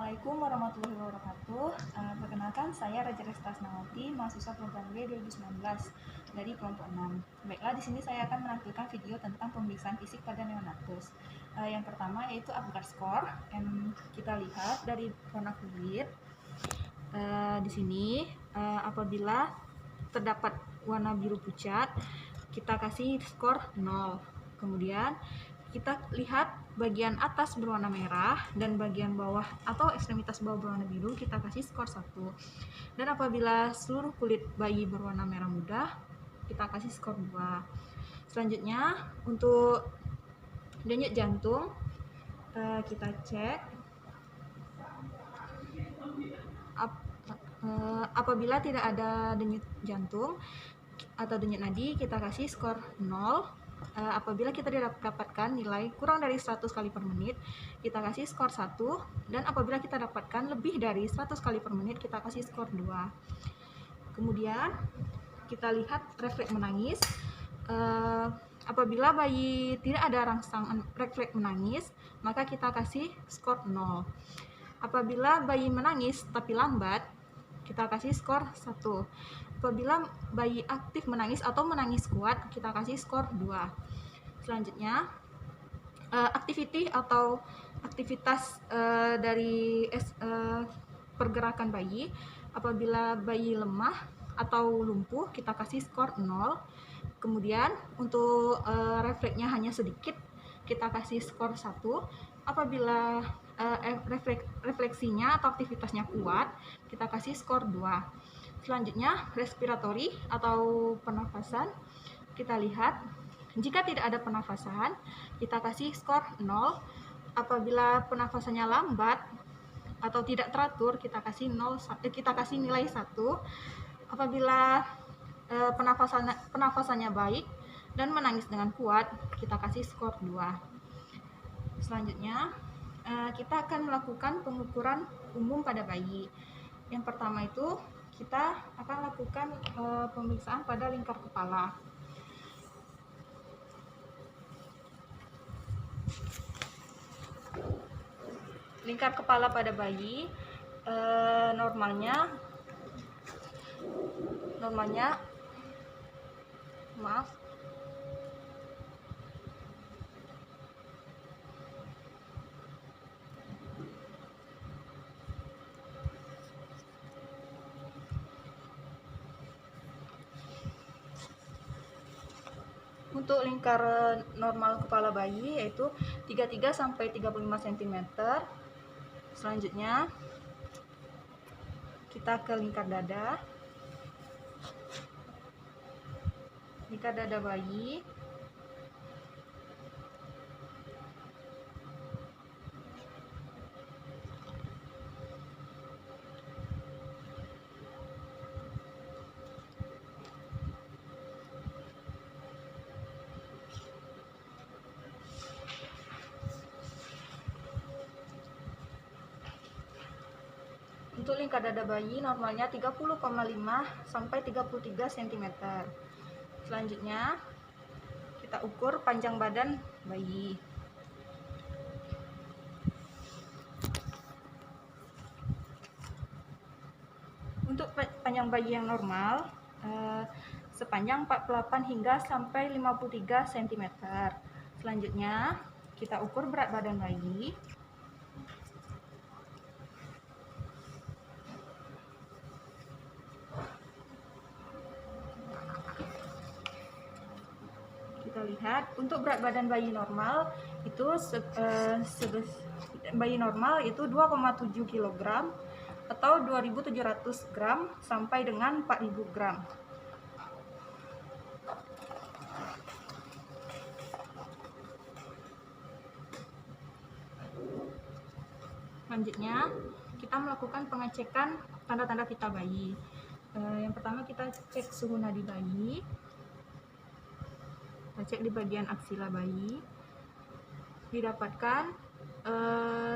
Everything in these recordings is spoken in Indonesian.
Assalamualaikum warahmatullahi wabarakatuh. Perkenalkan, saya Raja Resta Asnawati, mahasiswa program B 2019 dari kelompok 6. Baiklah, di sini saya akan menampilkan video tentang pemeriksaan fisik pada neonatus. Yang pertama yaitu Apgar score. Kita lihat dari warna kulit. Di sini apabila terdapat warna biru pucat, kita kasih skor 0. Kemudian kita lihat bagian atas berwarna merah dan bagian bawah atau ekstremitas bawah berwarna biru, kita kasih skor 1. Dan apabila seluruh kulit bayi berwarna merah muda, kita kasih skor 2. Selanjutnya untuk denyut jantung, kita cek apabila tidak ada denyut jantung atau denyut nadi, kita kasih skor 0. Apabila kita dapatkan nilai kurang dari 100 kali per menit, kita kasih skor 1. Dan apabila kita dapatkan lebih dari 100 kali per menit, kita kasih skor 2. Kemudian kita lihat refleks menangis. Apabila bayi tidak ada rangsangan refleks menangis, maka kita kasih skor 0. Apabila bayi menangis tapi lambat, kita kasih skor 1. Apabila bayi aktif menangis atau menangis kuat, kita kasih skor 2. Selanjutnya, aktivitas dari pergerakan bayi. Apabila bayi lemah atau lumpuh, kita kasih skor 0. Kemudian untuk refleksnya hanya sedikit, kita kasih skor 1. Apabila refleksinya atau aktivitasnya kuat, kita kasih skor 2. Selanjutnya, respiratori atau pernafasan. Kita lihat, jika tidak ada pernafasan, kita kasih skor 0. Apabila pernafasannya lambat atau tidak teratur, kita kasih nilai 1. Apabila pernafasannya baik dan menangis dengan kuat, kita kasih skor 2. Selanjutnya, kita akan melakukan pengukuran umum pada bayi. Yang pertama itu kita akan lakukan pemeriksaan pada lingkar kepala. Lingkar kepala pada bayi normalnya untuk lingkar normal kepala bayi yaitu 33 sampai 35 cm. Selanjutnya kita ke lingkar dada. Lingkar dada bayi untuk lingkar dada bayi normalnya 30,5 sampai 33 cm. Selanjutnya kita ukur panjang badan bayi. Untuk panjang bayi yang normal sepanjang 48 hingga sampai 53 cm. Selanjutnya kita ukur berat badan bayi. Kita lihat untuk berat badan bayi normal itu bayi normal itu 2,7 kg atau 2.700 gram sampai dengan 4.000 gram. Selanjutnya kita melakukan pengecekan tanda-tanda vital bayi. Yang pertama kita cek suhu nadi bayi. Kita cek di bagian aksila bayi, didapatkan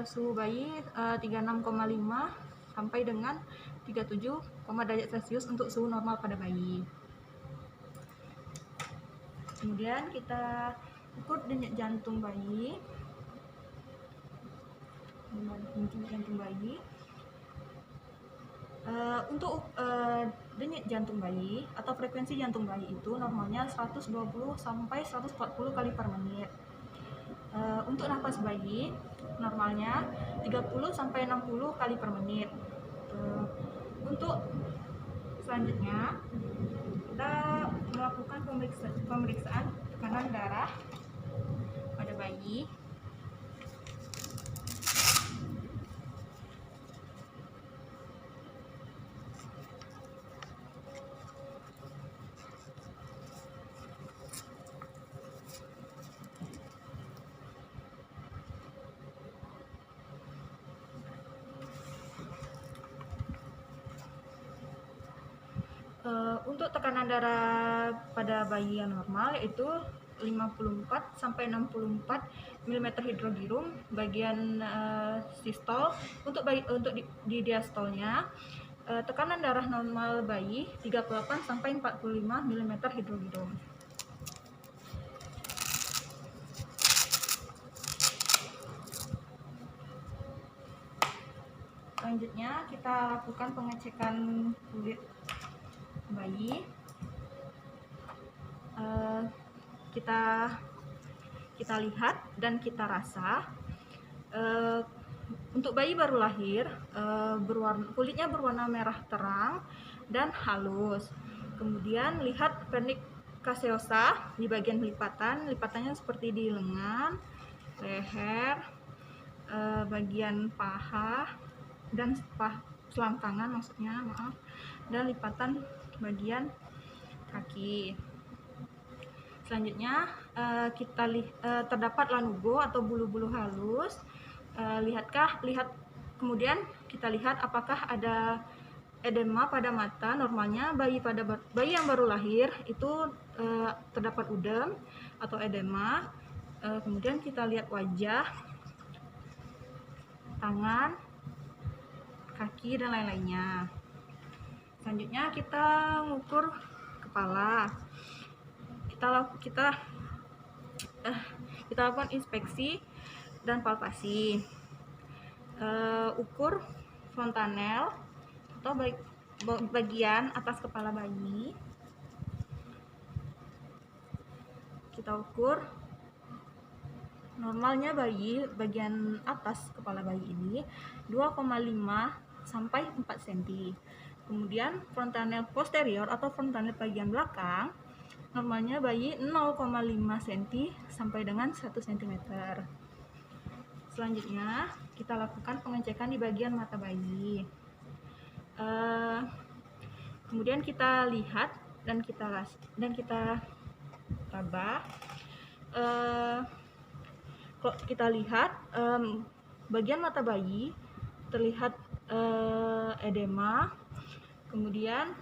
suhu bayi 36,5 sampai dengan 37, derajat Celcius untuk suhu normal pada bayi. Kemudian kita ukur denyut jantung bayi. jantung bayi. Untuk denyut jantung bayi atau frekuensi jantung bayi itu normalnya 120 sampai 140 kali per menit. Untuk nafas bayi normalnya 30 sampai 60 kali per menit. Untuk selanjutnya kita melakukan pemeriksaan tekanan darah pada bayi. Untuk tekanan darah pada bayi yang normal yaitu 54 sampai 64 mm hidrogirum bagian sistol. Untuk di diastolnya tekanan darah normal bayi 38 sampai 45 mm hidrogirum. Selanjutnya kita lakukan pengecekan kulit bayi. Kita lihat dan kita rasa. Untuk bayi baru lahir, kulitnya berwarna merah terang dan halus. Kemudian lihat pernik caseosa di bagian lipatannya seperti di lengan, leher, bagian paha dan selangkangan maksudnya, dan lipatan bagian kaki. Selanjutnya terdapat lanugo atau bulu-bulu halus. Kemudian kita lihat apakah ada edema pada mata. Normalnya bayi yang baru lahir itu terdapat udem atau edema. Kemudian kita lihat wajah, tangan, kaki dan lain-lainnya. Selanjutnya kita mengukur kepala. Kita lakukan inspeksi dan palpasi. Ukur fontanel atau bagian atas kepala bayi. Kita ukur normalnya bayi bagian atas kepala bayi ini 2,5 sampai 4 cm. Kemudian fontanel posterior atau fontanel bagian belakang normalnya bayi 0,5 cm sampai dengan 1 cm. Selanjutnya kita lakukan pengecekan di bagian mata bayi. Kemudian kita lihat dan kita raba. Kalau kita lihat bagian mata bayi terlihat edema. Kemudian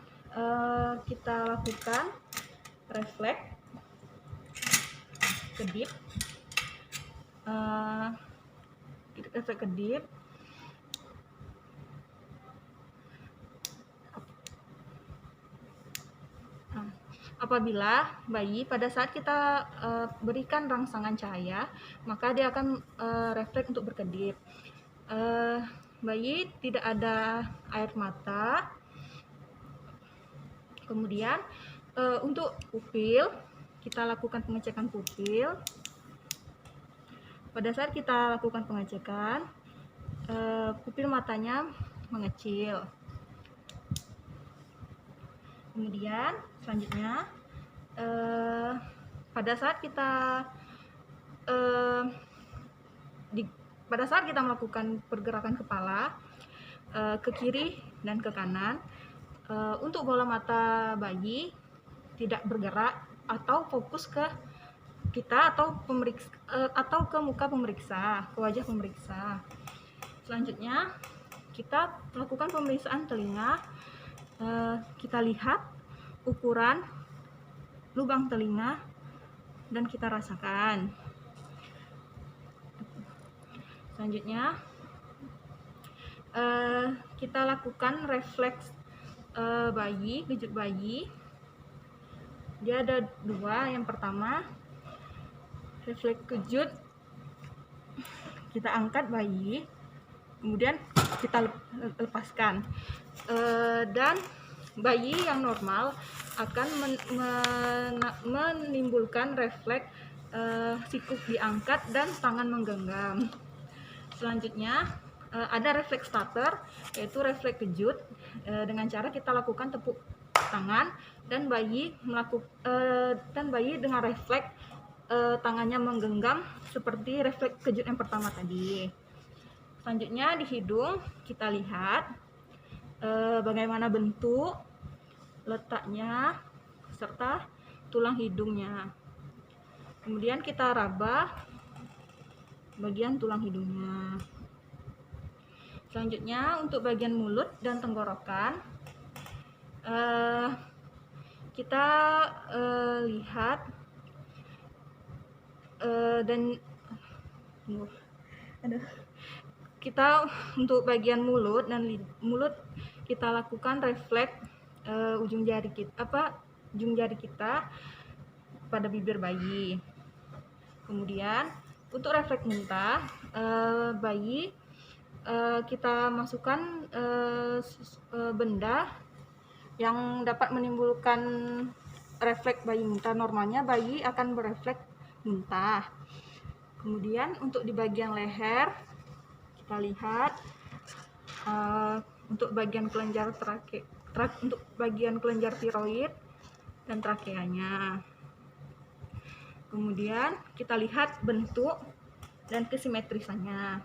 kita lakukan refleks kedip. Apabila bayi pada saat kita berikan rangsangan cahaya, maka dia akan refleks untuk berkedip. Bayi tidak ada air mata. Kemudian untuk pupil, kita lakukan pengecekan pupil. Pada saat kita lakukan pengecekan, pupil matanya mengecil. Kemudian selanjutnya pada saat kita melakukan pergerakan kepala ke kiri dan ke kanan, untuk bola mata bayi tidak bergerak atau fokus ke kita atau ke muka pemeriksa, ke wajah pemeriksa. Selanjutnya kita lakukan pemeriksaan telinga. Kita lihat ukuran lubang telinga dan kita rasakan. Selanjutnya kita lakukan refleks kejut bayi. Dia ada dua. Yang pertama, refleks kejut. Kita angkat bayi Kemudian kita lepaskan, dan bayi yang normal akan menimbulkan refleks sikuk diangkat dan tangan menggenggam. Selanjutnya ada refleks starter, yaitu refleks kejut, dengan cara kita lakukan tepuk tangan dan bayi dengan refleks tangannya menggenggam seperti refleks kejut yang pertama tadi. Selanjutnya di hidung kita lihat bagaimana bentuk, letaknya, serta tulang hidungnya. Kemudian kita raba bagian tulang hidungnya. Selanjutnya untuk bagian mulut dan tenggorokan, kita lihat kita untuk bagian mulut dan mulut kita lakukan refleks ujung jari kita pada bibir bayi. Kemudian untuk refleks muntah, bayi kita masukkan benda yang dapat menimbulkan refleks bayi muntah. Normalnya bayi akan berefleks muntah. Kemudian untuk di bagian leher kita lihat untuk bagian kelenjar untuk bagian kelenjar tiroid dan trakeanya. Kemudian kita lihat bentuk dan kesimetrisannya.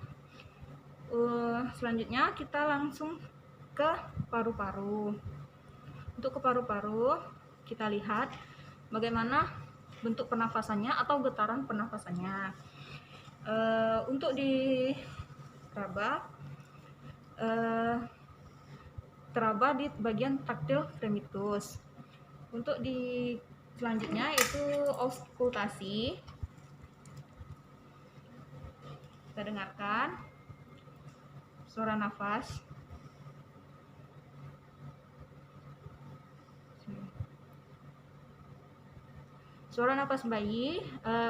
Selanjutnya kita langsung ke paru-paru. Untuk ke paru-paru kita lihat bagaimana bentuk pernafasannya atau getaran pernafasannya. Untuk teraba di bagian taktil tremitus. Untuk di selanjutnya itu auskultasi. Kita dengarkan suara nafas. Suara nafas bayi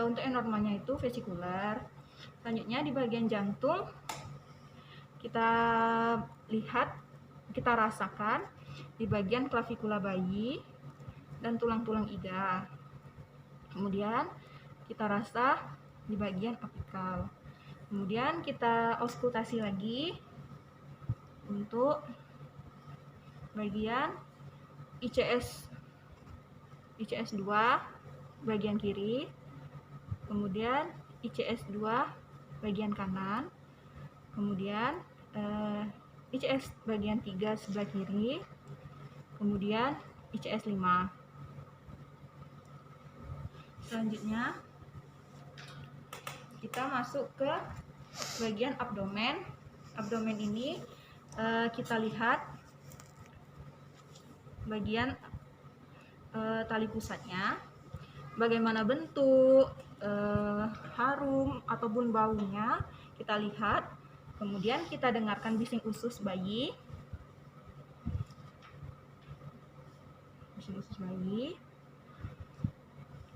untuk yang normalnya itu vesikular. Selanjutnya di bagian jantung kita lihat, kita rasakan di bagian klavikula bayi dan tulang-tulang iga. Kemudian kita rasa di bagian apikal. Kemudian kita auskultasi lagi untuk bagian ICS 2 bagian kiri, kemudian ICS 2 bagian kanan, kemudian ICS bagian 3 sebelah kiri, kemudian ICS 5. Selanjutnya kita masuk ke bagian abdomen. Abdomen ini kita lihat bagian tali pusatnya, bagaimana bentuk, harum ataupun baunya kita lihat. Kemudian kita dengarkan bising usus bayi.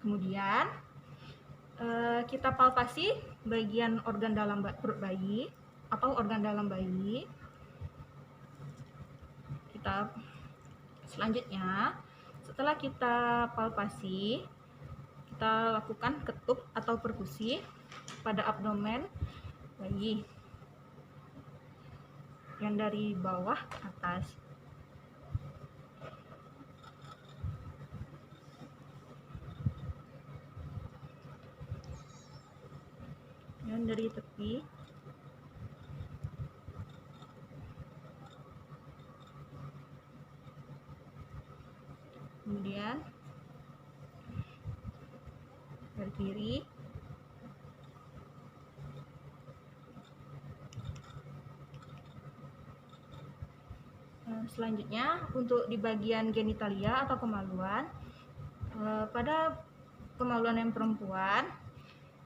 Kemudian kita palpasi bagian organ dalam perut bayi atau organ dalam bayi. Selanjutnya setelah kita palpasi, kita lakukan ketuk atau perkusi pada abdomen bayi yang dari bawah ke atas. Dan dari tepi. Kemudian dari kiri. Selanjutnya untuk di bagian genitalia atau kemaluan, pada kemaluan yang perempuan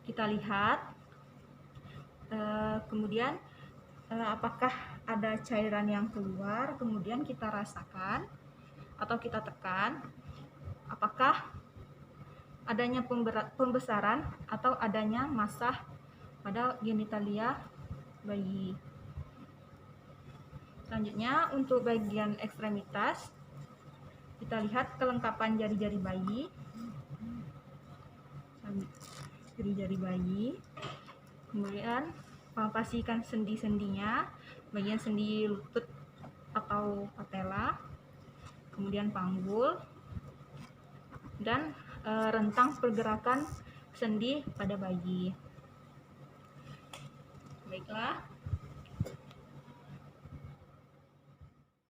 kita lihat kemudian apakah ada cairan yang keluar, kemudian kita rasakan atau kita tekan apakah adanya pembesaran atau adanya masah pada genitalia bayi. Selanjutnya untuk bagian ekstremitas, kita lihat kelengkapan jari-jari bayi. Jari-jari bayi. Kemudian palpasikan sendi-sendinya, bagian sendi lutut atau patella, kemudian panggul, dan rentang pergerakan sendi pada bayi. Baiklah,